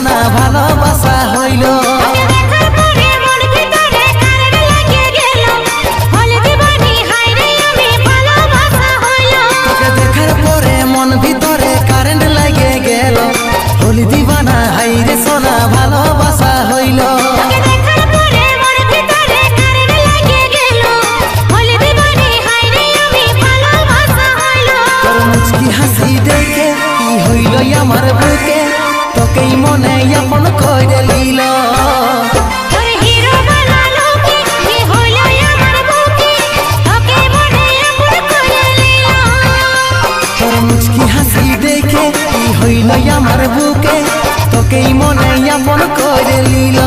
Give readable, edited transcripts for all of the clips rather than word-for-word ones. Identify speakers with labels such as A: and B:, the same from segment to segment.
A: সোনা ভালোবাসা হইল। তোকে দেখার পরে মন ভিতরে কারেন্ট লাগে গেল, হলি দিবানা হাইরে সোনা ভালোবাসা হইল। তোর মুচকি হাসি দেখে কি হইল আমার বুকে, তোকেই মনে আপন করে লিল। তোর মুচকি হাসি দেখে কি হইল আমার বুকে, তোকেই মনে আপন করে লিল।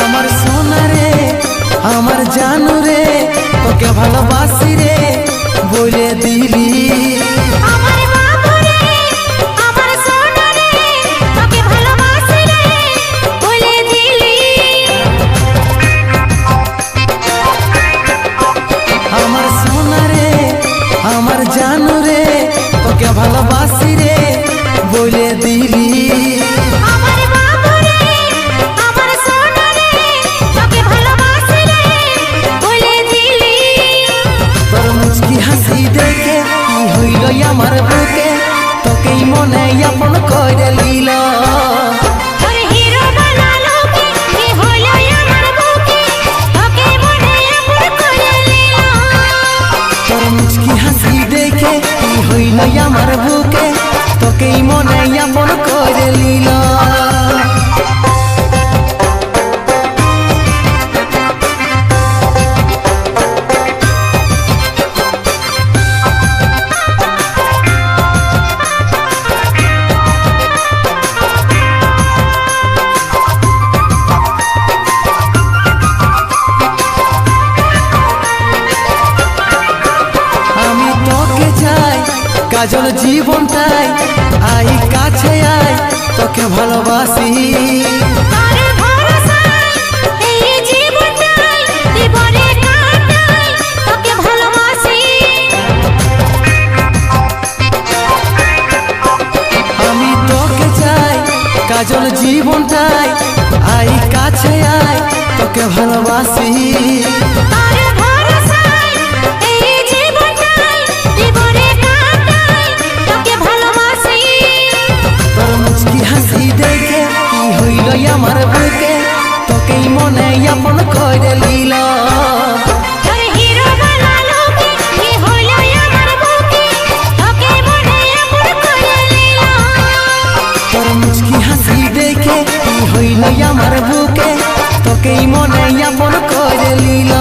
A: আমার সোনা রে আমার জানু রে, তোকে ভালোবাসি রে বলে দিলি। আমার সোনা রে আমার জানু রে, তোকে ভালোবাসি রে বলে দিলি। হাসি দেখে কি হইল আমার বুকে, তোকেই মনে আপন করে লিল। তোর মুচকি হাসি দেখে কি হইল আমার বুকে, তোকেই মনে আপন করে লিল। কাজল জীবনটাই আই কাছে আয়, তোকে ভালোবাসি। আমি তোকে চাই কাজল জীবনটাই আই কাছে আয়, তোকে ভালোবাসি। হাসি দেখে কি হইল আমার বুকে, তোকেই মনে আপন করে লিল। তোর মুচকি হাসি দেখে কি হইল আমার বুকে, তোকেই মনে আপন করে লিল।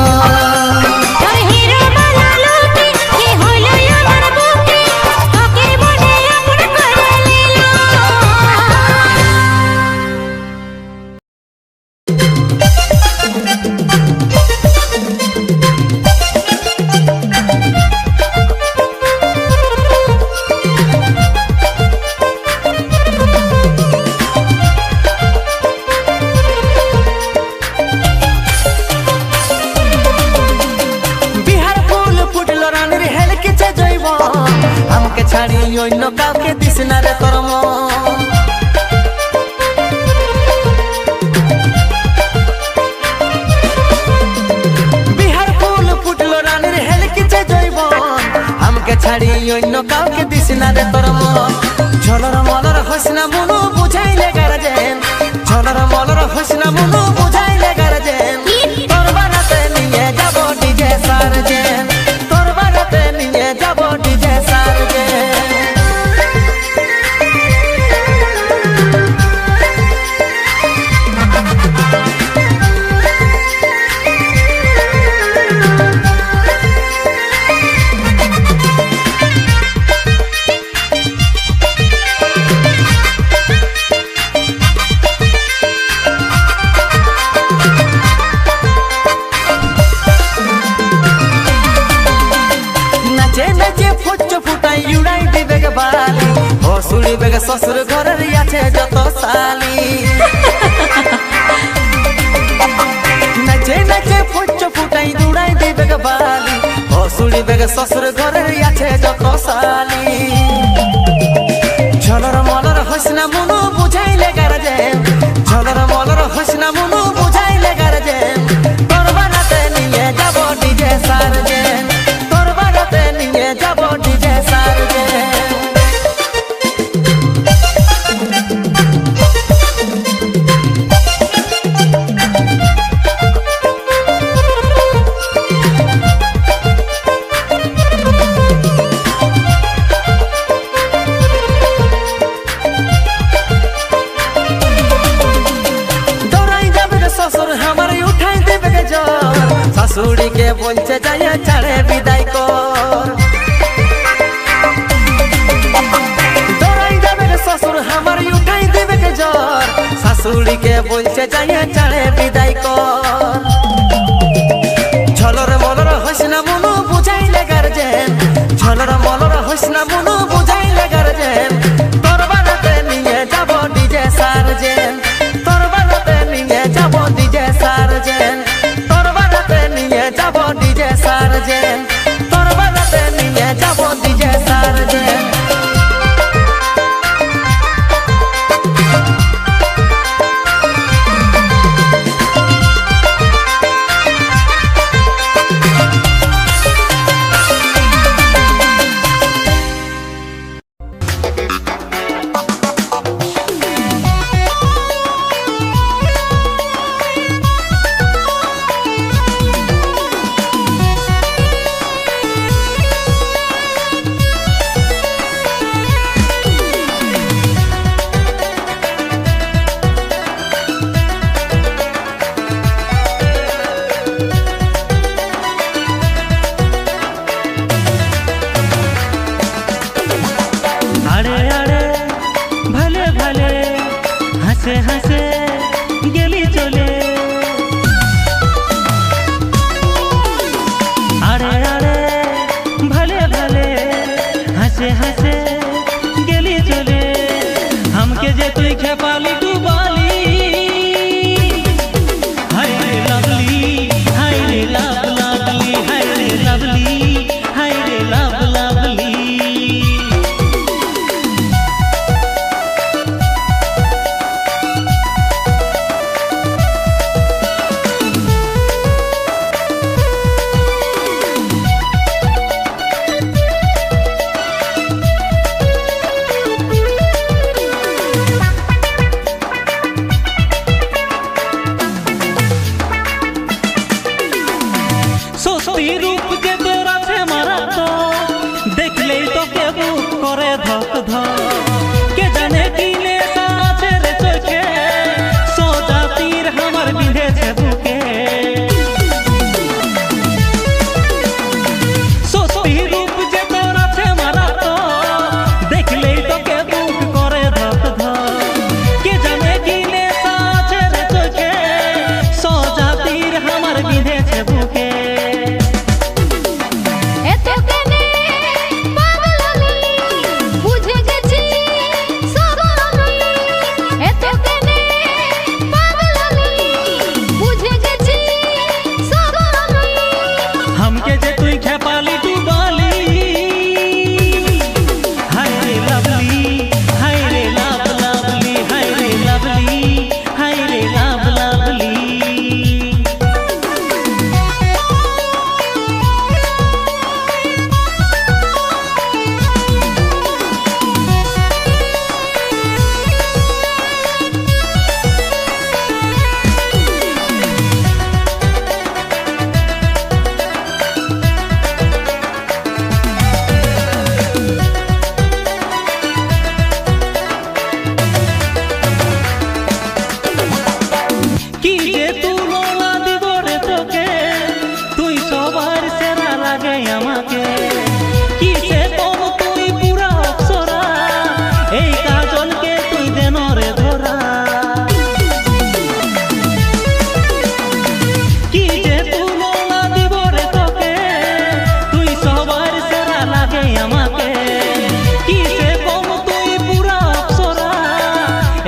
A: আছে যত সালি নাচে নাচে ফুচ ফুটাই দুড়াই দিবে বালি অসুড়ি বেগে শ্বশুর ঘরে আছে যত সালি ঝলর মলর হসনা মনু বুঝাইলে গারজে ঝলর মলর হসনা মনু বুঝাইলে গারজে তোর বাড়াতে নিয়ে যাব ডিজে সারজে তোর বাড়াতে নিয়ে যাব ডিজে সারজে শাশুড়ি কে বলছে যাইয়া ছাড়ে বিদায় কর দৌড়াই যাবে শ্বশুর আমার উঠাই দেবে কে জ্বর শাশুড়ি কে বলছে যাইয়া ছাড়ে বিদায় কর ঝলর মলর হসনা মনু বুঝাইলে গার্জেন ঝলর মলর হসনা মনু বুঝাইলে গার্জেন তোর বাড়াতে নিয়ে যাব ডিজে সারজেন তোর বাড়াতে নিয়ে যাব ডিজে সারজেন নিয়ে যাব ডিজে সারজেন তোর বাড়াতে নিয়ে যাব ডিজে সারজেন
B: হাসে হাসে গেলি চলে আরে আরে ভালে ভালে হাসে হাসে গেলি চলে हमके जे তুই খেপালি ডুবালি হাই রে লাভলি হাই রে লাভ লাভলি হাই রে লাভলি হাই রে লাভ লাভলি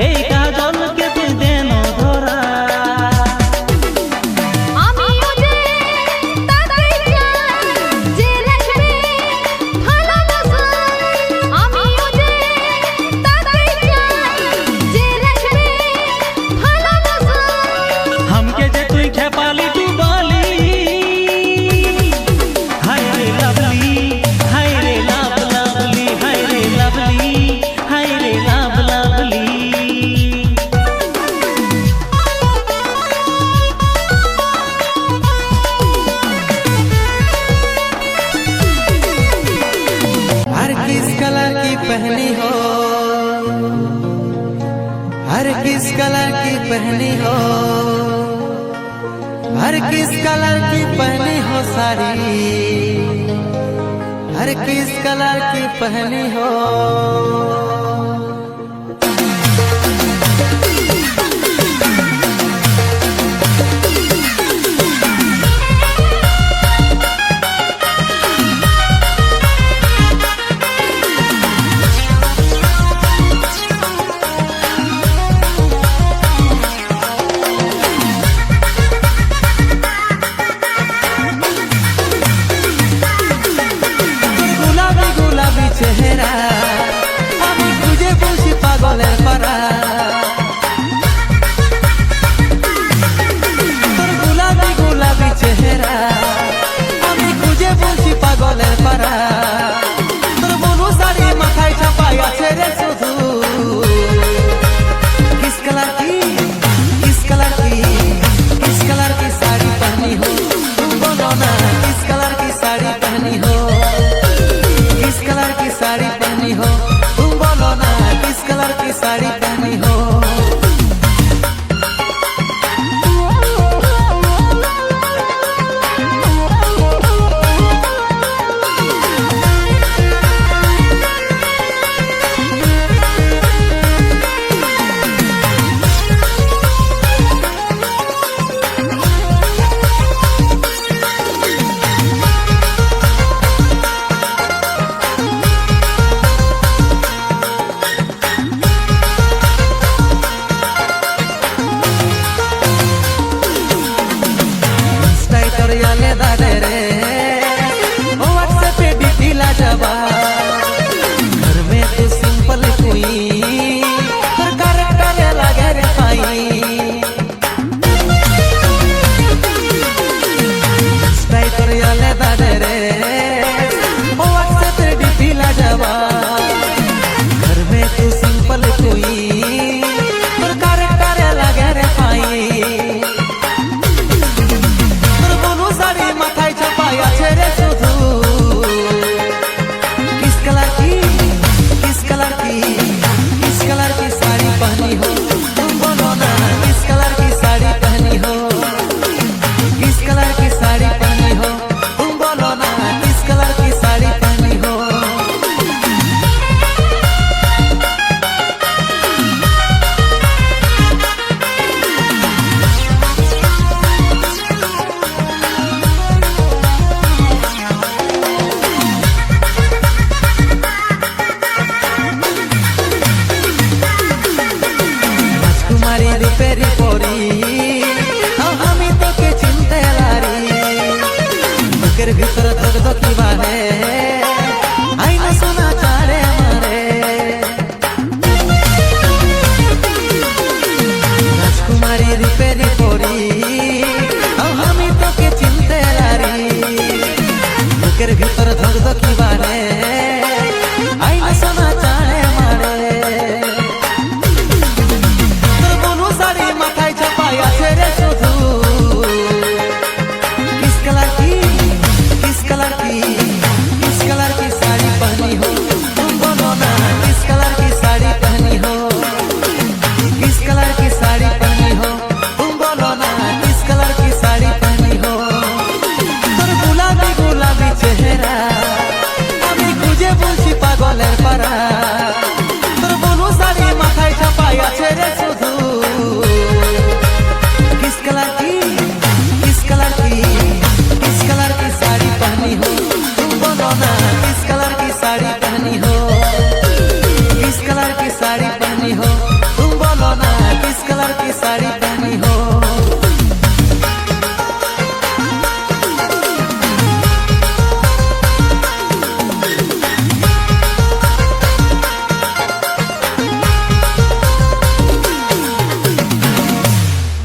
B: এই কাজলকে তুই দেন ধরা।
C: আমিও যে তাকে চাই যে রাখবে ভালোবাসা, আমিও যে তাকে চাই যে রাখবে ভালোবাসা।
B: हमके जे তুই খেপালি ডুবালি, হায় রে লাভলি, হায় রে লাভ লাভলি, হায় রে লাভলি, হায় রে লাভ লাভলি।
A: हर किस कलर की पहनी हो, हर किस कलर की पहनी हो, हर किस कलर की पहनी हो साड़ी, हर किस कलर की पहनी हो। गुलाबी गुलाबी चेहरा আমি খুঁজে বসি পাগলের পারা, তোর গুলাবি গুলাবি চেহারা আমি খুঁজে বসি পাগলের পারা। তোর বনু শাড়ি মাথায় চাপাই আছে রে শুধু, किस कलर की, किस कलर की, किस कलर की साड़ी पहनी हो, तुम बोलो ना किस कलर की साड़ी पहनी हो, किस कलर की साड़ी पहनी हो, तुम बोलो ना किस कलर की साड़ी पहनी हो। ले दादे रे ओ व्हाट्सएप पे भी दिला जवा, घर में तो सिंपल हुई पर कैरेक्टर लगे रे पाई, स्ट्राइकर ले दादे रे ओ व्हाट्सएप पे भी दिला जवा, घर में तो सिंपल हुई पर कैरेक्टर लगे रे पाई। साड़ी माथाয় চাপাই আছে রে শুধু, किस कलर की, किस कलर की, किस कलर की साड़ी पहनी हो, तुम बोलो ना किस कलर की साड़ी पहनी हो, किस कलर की साड़ी पहनी हो, तुम बोलो ना किस कलर की साड़ी पहनी हो। রাজকুমারী রূপেরি পরি আমি তোকে চিনতে লারি, বুকের ভিতর ধক ধকি